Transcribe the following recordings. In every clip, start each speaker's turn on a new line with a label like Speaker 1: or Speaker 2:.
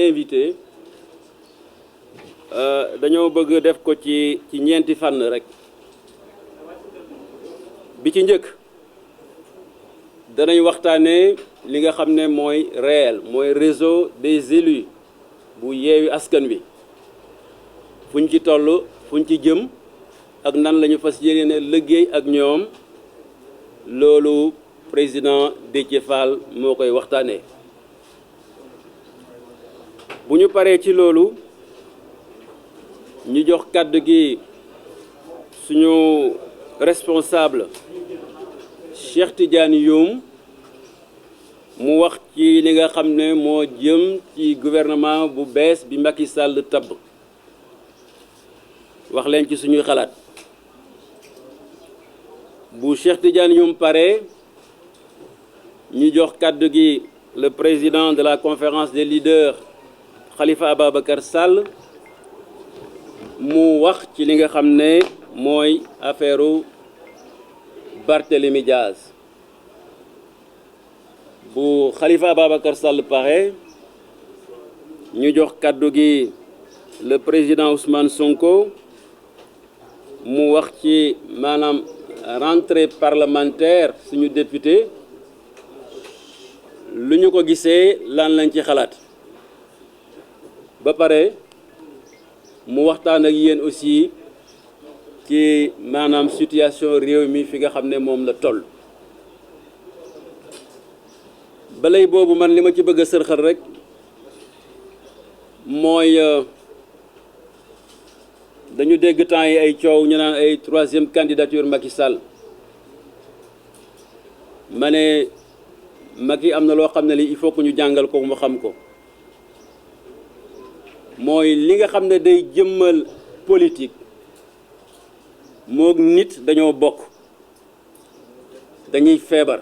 Speaker 1: invité dañoo bëgg def ko ci ñeenti fànn rek bi ci njëkk danañ waxtaanee li nga xam ne mooy réel mooy réseau des élus bu Yewwi Askan Wi fuñ ci toll fuñ ci jëm ak nan la ñu fas yéene liggéey ak ñoom loolu président Déthié Fall moo koy waxtaanee. bu ñu paree ci loolu ñu jox kàddu gi suñu responsable Cheikh Tidiane Youm mu wax ci li nga xam ne moo jëm ci gouvernement bu bees bi Macky Sall tabb wax leen ci suñuy xalaat bu Cheikh Tidiane Youm pare ñu jox kàddu gi le président de la conférence des leaders Khalifa Ababacar Sall mu wax ci li nga xam ne mooy affaire Barthélémy Diaz bu Khalifa Ababacar Sall pare ñu jox kàddu gi le président Ousmane Sonko mu wax ci maanaam rentrée parlementaire suñu député lu ñu ko gisee lan lañ ci xalaat ba pare mu waxtaan ak yéen aussi ci maanaam situation réew mi fi nga xam ne moom la toll. balay boobu man li ma ci bëgg a sërxal rek mooy dañu dégg temps yi ay coow ñu naan ay troisième candidature Macky Sall ma ne Macky am na loo xam ne li il faut que ñu jàngal ko mu xam ko mooy li nga xam ne day jëmmal politique moog nit dañoo bokk dañuy feebar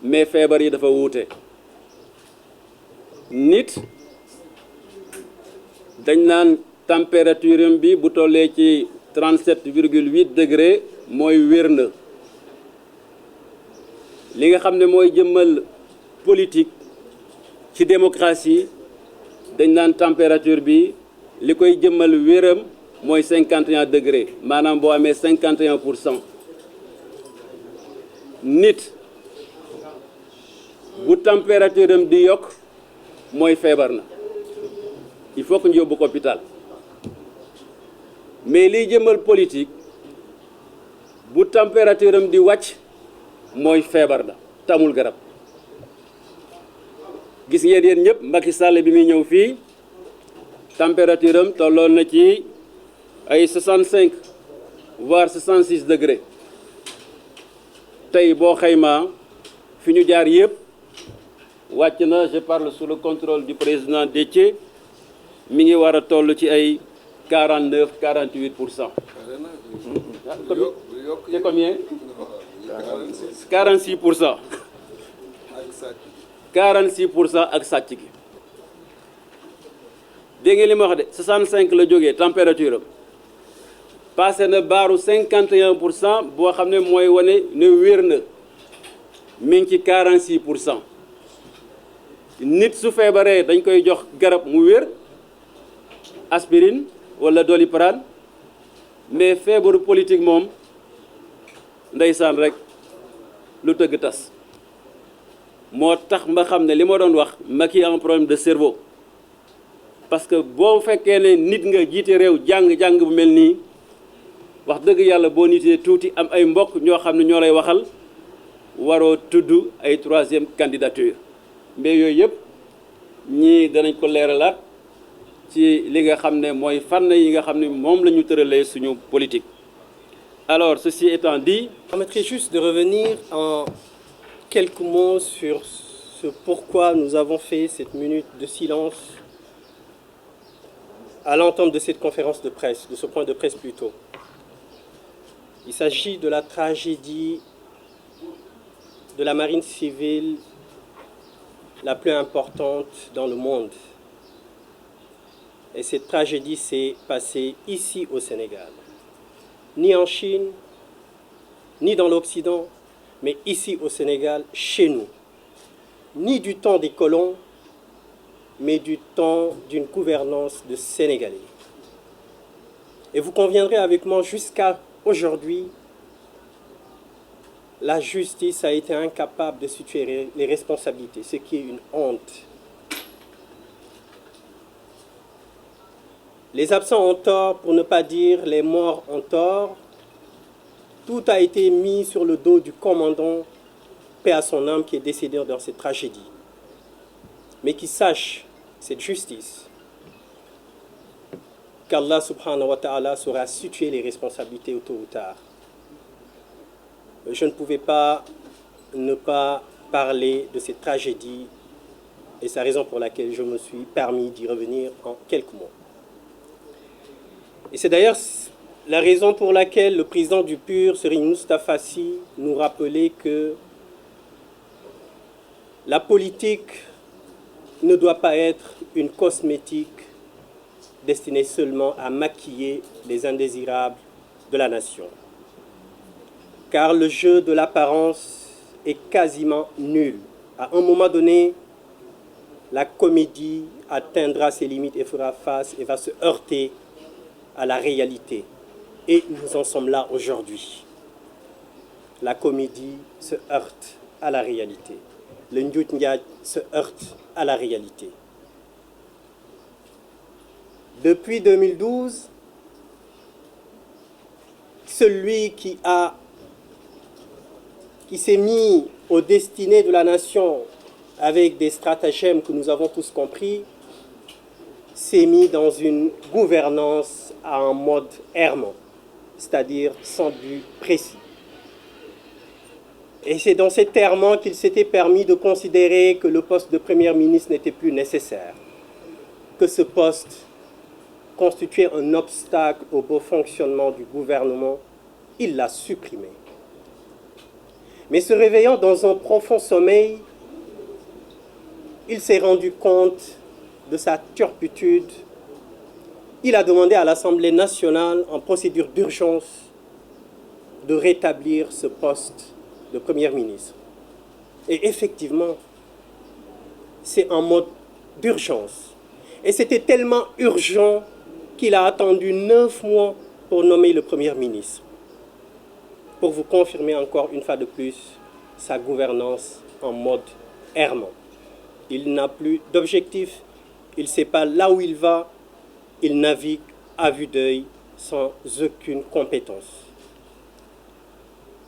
Speaker 1: mais feebar yi dafa wuute nit dañ naan température bi bu tollee ci 37,8 degré mooy wér na li nga xam ne mooy jëmmal politique ci démocratie dañ naan température bi li koy jëmmal wéram mooy 51 degré maanaam boo amee 51%. nit bu température am di yokk mooy feebar na il faut que ñu yóbbu ko hôpital mais liy jëmmal politique bu température am di wàcc mooy feebar na tamul garab gis ngeen yéen ñëpp Macky Sall bi muy ñëw fii température am tolloon na ci ay 65 voire 66 degré tey boo xaymaa fi ñu jaar yëpp wàcc na je parle sous le contrôle du président Déthié mi ngi war a toll ci ay 49-48%. C'est combien? 46%. 46% ak sàcc gi dégg ngeen li ma wax de 65 la jógee température am passé na baaru 51% boo xam ne mooy wane ne wér na mi ngi ci 46%. nit su feebaree dañ koy jox garab mu wér aspirine wala doliprane mais feebaru politique moom ndeysaan rek lu tëgg tas moo tax ma xam ne li ma doon wax Macky a un problème de cerveau parce que boo fekkee ne nit nga jiite réew jàng bu mel nii wax dëgg yàlla boo nitee tuuti am ay mbokk ñoo xam ne ñoo lay waxal waroo tudd ay troisième candidature mais yooyu yëpp ñii danañ ko leeralaat ci li nga xam ne mooy fànn yi nga xam ne moom la ñu tëralee suñu politique. Alors ceci étant dit,
Speaker 2: je permettrai juste de revenir en quelques mots sur ce pourquoi nous avons fait cette minute de silence à l'entame de cette conférence de presse, de ce point de presse plutôt. Il s'agit de la tragédie de la marine civile la plus importante dans le monde. Et cette tragédie s'est passée ici au Sénégal. Ni en Chine, ni dans l'Occident, mais ici au Sénégal, chez nous. Ni du temps des colons, mais du temps d'une gouvernance de Sénégalais. Et vous conviendrez avec moi, jusqu'à aujourd'hui, la justice a été incapable de situer les responsabilités, ce qui est une honte. Les absents ont tort, pour ne pas dire les morts ont tort. Tout a été mis sur le dos du commandant, paix à son âme, qui est décédé dans cette tragédie. Mais qu'il sache, cette justice, qu'Allah subhanahu wa ta'ala saura situer les responsabilités tôt ou tard. Je ne pouvais pas ne pas parler de cette tragédie, et c'est la raison pour laquelle je me suis permis d'y revenir en quelques mots. Et c'est d'ailleurs la raison pour laquelle le président du PUR, Serigne Moustapha Sy, nous rappelait que la politique ne doit pas être une cosmétique destinée seulement à maquiller les indésirables de la nation. Car le jeu de l'apparence est quasiment nul. À un moment donné, la comédie atteindra ses limites et fera face et va se heurter à la réalité. Et nous en sommes là aujourd'hui. La comédie se heurte à la réalité. Le njuuj njaaj se heurte à la réalité. Depuis 2012, celui qui s'est mis aux destinées de la nation avec des stratagèmes que nous avons tous compris, s'est mis dans une gouvernance à un mode errant, c'est-à-dire sans but précis. Et c'est dans cet errement qu'il s'était permis de considérer que le poste de Premier ministre n'était plus nécessaire, que ce poste constituait un obstacle au bon fonctionnement du gouvernement. Il l'a supprimé. Mais se réveillant dans un profond sommeil, il s'est rendu compte de sa turpitude. Il a demandé à l'Assemblée nationale, en procédure d'urgence, de rétablir ce poste de Premier ministre. Et effectivement, c'est en mode d'urgence. Et c'était tellement urgent qu'il a attendu 9 mois pour nommer le Premier ministre. Pour vous confirmer encore une fois de plus sa gouvernance en mode errant. Il n'a plus d'objectif, il ne sait pas là où il va, il navigue à vue d'œil sans aucune compétence.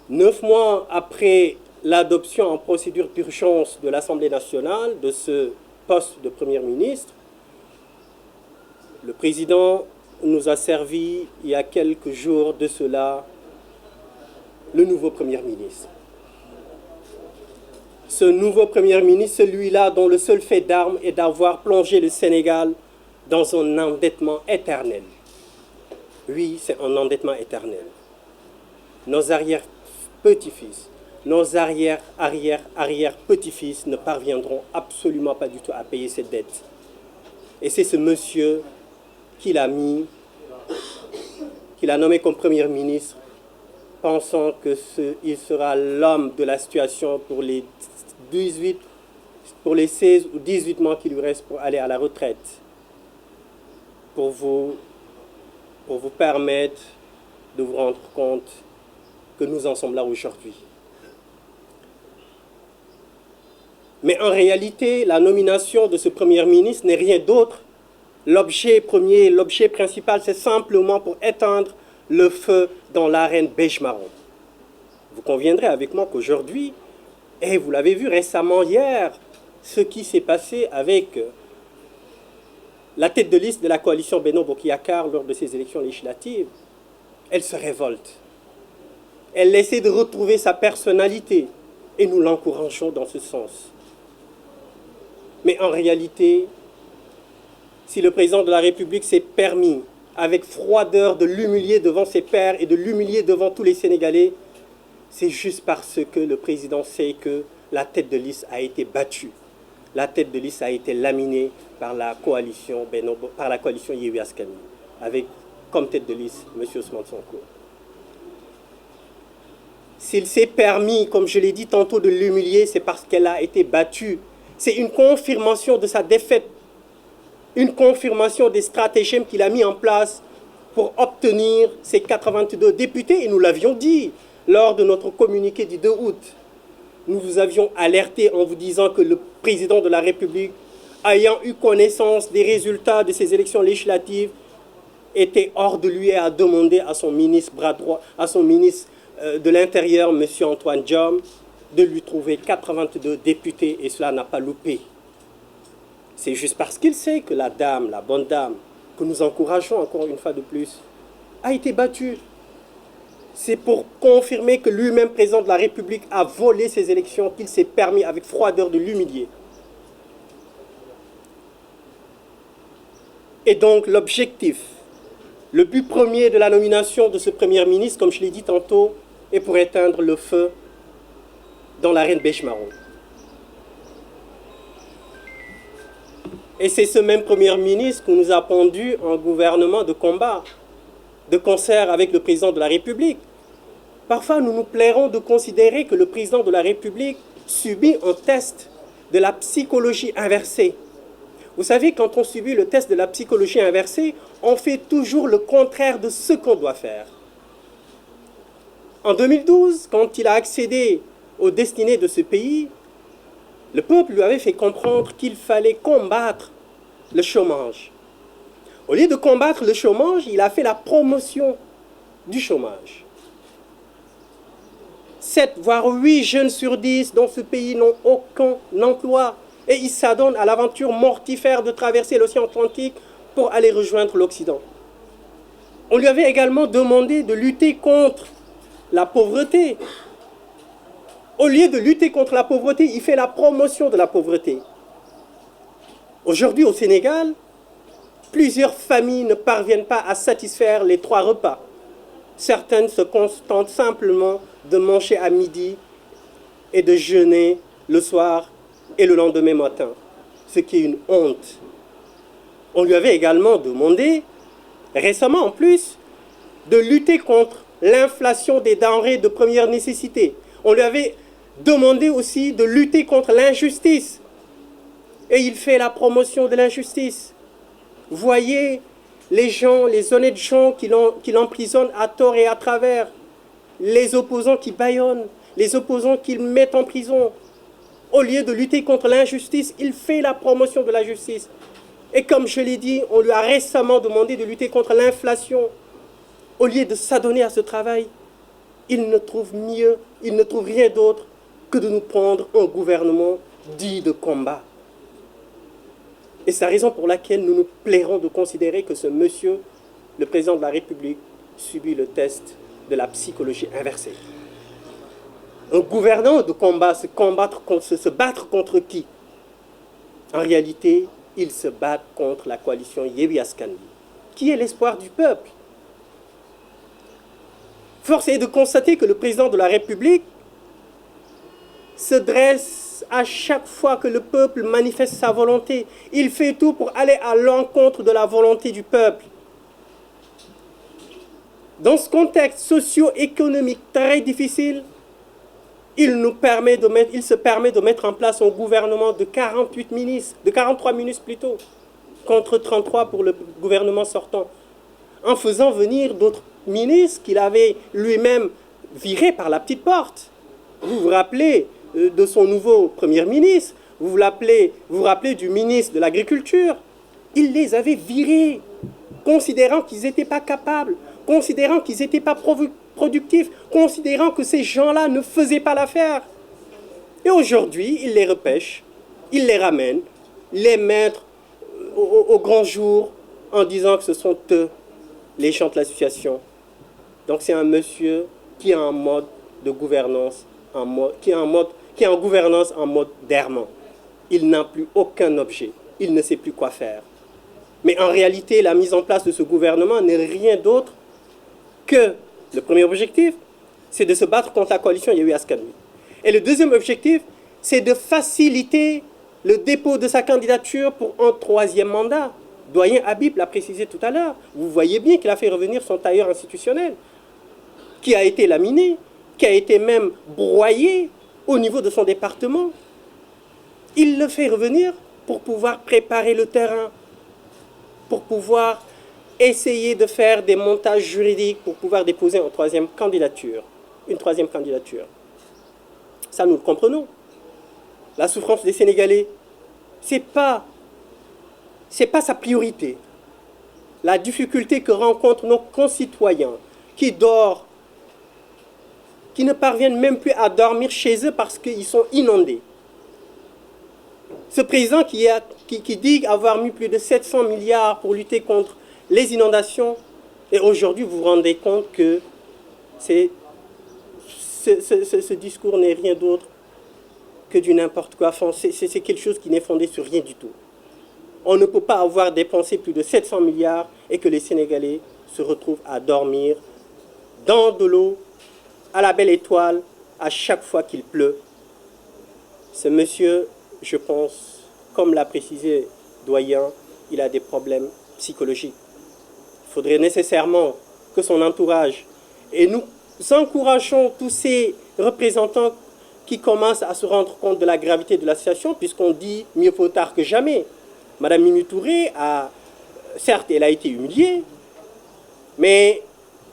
Speaker 2: 9 mois après l'adoption en procédure d'urgence de l'Assemblée nationale de ce poste de Premier ministre, le président nous a servi, il y a quelques jours de cela, le nouveau Premier ministre. Ce nouveau Premier ministre, celui-là dont le seul fait d'armes est d'avoir plongé le Sénégal dans un endettement éternel. Oui, c'est un endettement éternel. Nos arrière-petits-fils, nos arrière-petits-fils ne parviendront absolument pas du tout à payer cette dette. Et c'est ce monsieur qu'il a nommé comme Premier ministre, pensant qu'il sera l'homme de la situation pour les 16 ou 18 mois qui lui restent pour aller à la retraite, pour vous permettre de vous rendre compte que nous en sommes là aujourd'hui. Mais en réalité, la nomination de ce Premier ministre n'est rien d'autre. L'objet principal, c'est simplement pour éteindre le feu dans l'arène beige-marron. Vous conviendrez avec moi qu'aujourd'hui, et vous l'avez vu récemment hier, ce qui s'est passé avec la tête de liste de la coalition Benno Bokk Yakaar lors de ces élections législatives, elle se révolte. Elle essaie de retrouver sa personnalité et nous l'encourageons dans ce sens. Mais en réalité, si le président de la République s'est permis avec froideur de l'humilier devant ses pairs et de l'humilier devant tous les Sénégalais, c'est juste parce que le président sait que la tête de liste a été battue. La tête de liste a été laminée par la coalition Yewwi Askan Wi, avec comme tête de liste M. Ousmane Sonko. S'il s'est permis, comme je l'ai dit tantôt, de l'humilier, c'est parce qu'elle a été battue. C'est une confirmation de sa défaite une confirmation des stratagèmes qu'il a mis en place pour obtenir ces 82 députés. Et nous l'avions dit lors de notre communiqué du 2 août. Nous vous avions alerté en vous disant que le président de la République, ayant eu connaissance des résultats de ces élections législatives, était hors de lui et a demandé à son ministre bras droit, à son ministre de l'Intérieur, M. Antoine Diome, de lui trouver 82 députés, et cela n'a pas loupé. C'est juste parce qu'il sait que la dame, la bonne dame, que nous encourageons encore une fois de plus, a été battue. C'est pour confirmer que lui-même, président de la République, a volé ces élections, qu'il s'est permis avec froideur de l'humilier. Et donc l'objectif, le but premier de la nomination de ce Premier ministre, comme je l'ai dit tantôt, est pour éteindre le feu dans l'arène Bechmaro. Et c'est ce même Premier ministre que nous a pondu un gouvernement de combat, de concert avec le président de la République. Parfois, nous nous plairons de considérer que le président de la République subit un test de la psychologie inversée. Vous savez, quand on subit le test de la psychologie inversée, on fait toujours le contraire de ce qu'on doit faire. En 2012, quand il a accédé aux destinées de ce pays, le peuple lui avait fait comprendre qu'il fallait combattre le chômage. Au lieu de combattre le chômage, il a fait la promotion du chômage. 7 voire 8 jeunes sur 10 dans ce pays n'ont aucun emploi. Et ils s'adonnent à l'aventure mortifère de traverser l'océan Atlantique pour aller rejoindre l'Occident. On lui avait également demandé de lutter contre la pauvreté. Au lieu de lutter contre la pauvreté, il fait la promotion de la pauvreté. Aujourd'hui, au Sénégal, plusieurs familles ne parviennent pas à satisfaire les 3 repas. Certaines se contentent simplement de manger à midi et de jeûner le soir et le lendemain matin, ce qui est une honte. On lui avait également demandé, récemment en plus, de lutter contre l'inflation des denrées de première nécessité. On lui avait demandé aussi de lutter contre l'injustice. Et il fait la promotion de l'injustice. Voyez les gens, les honnêtes gens qui l'emprisonnent à tort et à travers, les opposants qui bâillonnent, les opposants qu'il met en prison. Au lieu de lutter contre l'injustice, il fait la promotion de la justice. Et comme je l'ai dit, on lui a récemment demandé de lutter contre l'inflation. Au lieu de s'adonner à ce travail, il ne trouve mieux, il ne trouve rien d'autre que de nous prendre un gouvernement dit de combat. Et c'est la raison pour laquelle nous nous plairons de considérer que ce monsieur, le président de la République, subit le test de la psychologie inversée. Un gouvernant de combat, se battre contre qui? En réalité, il se bat contre la coalition Yewwi Askan Wi, qui est l'espoir du peuple. Force est de constater que le président de la République se dresse à chaque fois que le peuple manifeste sa volonté. Il fait tout pour aller à l'encontre de la volonté du peuple. Dans ce contexte socio-économique très difficile, il se permet de mettre en place un gouvernement de 48 ministres, de 43 ministres plutôt, contre 33 pour le gouvernement sortant, en faisant venir d'autres ministres qu'il avait lui-même virés par la petite porte. Vous vous rappelez de son nouveau Premier ministre, vous vous rappelez du ministre de l'Agriculture. Il les avait virés, considérant qu'ils n'étaient pas capables, considérant qu'ils n'étaient pas productifs, considérant que ces gens-là ne faisaient pas l'affaire. Et aujourd'hui, il les repêche, il les ramène, les mettre au grand jour en disant que ce sont eux les gens de l'association. Donc c'est un monsieur qui est en mode de gouvernance, qui est en gouvernance en mode d'errement. Il n'a plus aucun objet, il ne sait plus quoi faire. Mais en réalité, la mise en place de ce gouvernement n'est rien d'autre que le premier objectif, c'est de se battre contre la coalition Yewwi Askan Wi. Et le deuxième objectif, c'est de faciliter le dépôt de sa candidature pour un 3e mandat. Doyen Habib l'a précisé tout à l'heure. Vous voyez bien qu'il a fait revenir son tailleur institutionnel, qui a été laminé, qui a été même broyé au niveau de son département. Il le fait revenir pour pouvoir préparer le terrain pour pouvoir essayer de faire des montages juridiques pour pouvoir déposer une troisième candidature. Ça, nous le comprenons. La souffrance des Sénégalais, c'est pas sa priorité. La difficulté que rencontrent nos concitoyens qui dorment, qui ne parviennent même plus à dormir chez eux parce qu'ils sont inondés. Ce président qui dit avoir mis plus de 700 milliards pour lutter contre les inondations, et aujourd'hui vous vous rendez compte que ce discours n'est rien d'autre que du n'importe quoi. Enfin, c'est quelque chose qui n'est fondé sur rien du tout. On ne peut pas avoir dépensé plus de 700 milliards et que les Sénégalais se retrouvent à dormir dans de l'eau, à la belle étoile, à chaque fois qu'il pleut. Ce monsieur, je pense, comme l'a précisé doyen, il a des problèmes psychologiques. Il faudrait nécessairement que son entourage, et nous encourageons tous ces représentants qui commencent à se rendre compte de la gravité de la situation, puisqu'on dit mieux vaut tard que jamais. Madame Mimi Touré, certes, elle a été humiliée, mais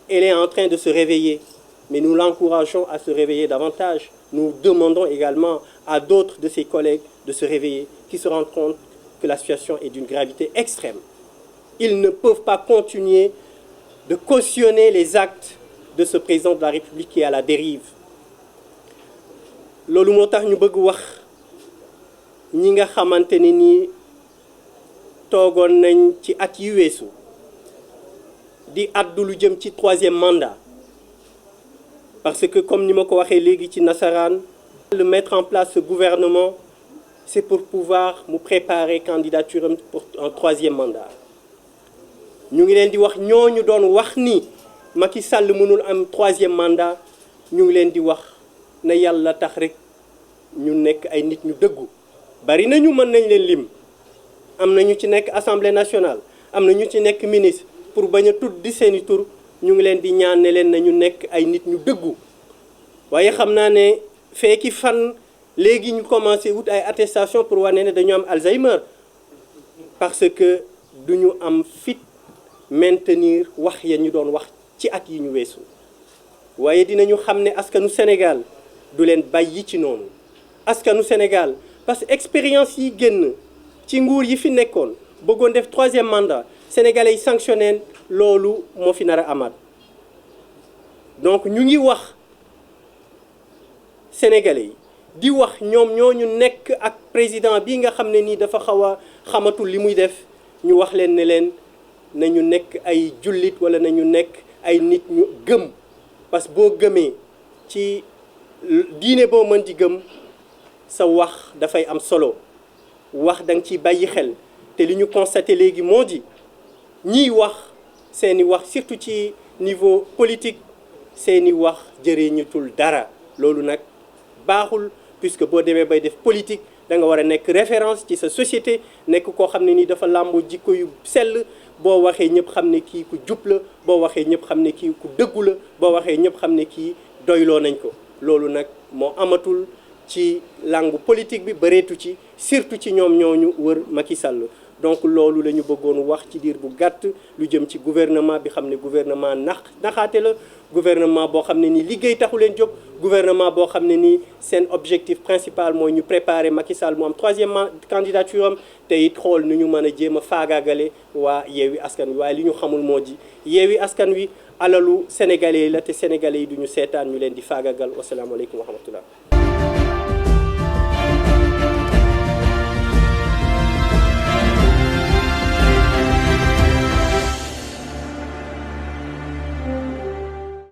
Speaker 2: elle est en train de se réveiller. Mais nous l'encourageons à se réveiller davantage. Nous demandons également à d'autres de ses collègues de se réveiller, qui se rendent compte que la situation est d'une gravité extrême. Ils ne peuvent pas continuer de cautionner les actes de ce président de la République qui est à la dérive. Loolu moo tax ñu bëgg wax ñi nga xamante ne nii toogoon nañ ci at yi weesu di addu lu jëm ci troisième mandat, parce que comme ni ma ko waxee léegi ci nasaraan, le mettre en place ce gouvernement, c'est pour pouvoir mu préparer candidature pour un troisième mandat. ñu ngi leen di wax ñooñu doon wax ni Macky Sall mënul am troisième mandat, ñu ngi leen di wax na yàlla tax rek ñu nekk ay nit ñu dëggu. Bari nañu mën nañ leen lim, am na ñu ci nekk assemblée nationale, am na ñu ci nekk ministre, pour bañ a tudd di seeni tur, ñu ngi leen di ñaan ne leen nañu nekk ay nit ñu dëggu. waaye xam naa ne fekki fan léegi ñu commencé wut ay attestation pour wane ne dañu am Alzheimer, parce que duñu am fit maintenir wax ya ñu doon wax ci at yi ñu weesu. waaye dinañu xam ne askanu Sénégal du leen bàyyi ci noonu. askanu Sénégal parce que expérience yi génn ci nguur yi fi nekkoon bëggoon def troisième mandat, sénégalais yi sanctionné loolu moo fi nar a amaat. donc ñu ngi wax sénégalais yi di wax ñoom ñooñu nekk ak président bi nga xam ne nii dafa xaw a xamatul li muy def, ñu wax leen ne leen nañu nekk ay jullit wala nañu nekk ay nit ñu gëm. parce que boo gëmee ci diine boo mën di gëm, sa wax dafay am solo, wax da nga ciy bàyyi xel. te li ñu constaté léegi moo di ñiy wax seeni wax surtout ci niveau politique seeni wax jëriñutul dara. loolu nag baaxul, puisque boo demee bay def politique da nga war a nekk référence ci sa société, nekk koo xam ne nii dafa làmbu jikko yu sell. boo waxee ñëpp xam ne kii ku jub la, boo waxee ñëpp xam ne kii ku dëggu la, boo waxee ñëpp xam ne kii doyloo nañ ko. loolu nag moo amatul ci langue politique bi, bëreetu ci, surtout ci ñoom ñooñu wër Macky Sall. donc loolu la ñu bëggoon wax ci diir bu gàtt lu jëm ci gouvernement bi, xam ne gouvernement naxaate la, gouvernement boo xam ne nii liggéey taxu leen jóg, gouvernement boo xam ne nii seen objectif principal mooy ñu préparer Macky Sall mu am troisième candidature am, te it xool nu ñu mën a jéem a faagaagale waa Yewwi Askan Wi. waaye li ñu xamul moo di Yewwi Askan Wi alalu sénégalais yi la, te sénégalais yi duñu seetaan ñu leen di faagaagal. wasalaamaaleykum wa rahmatullah.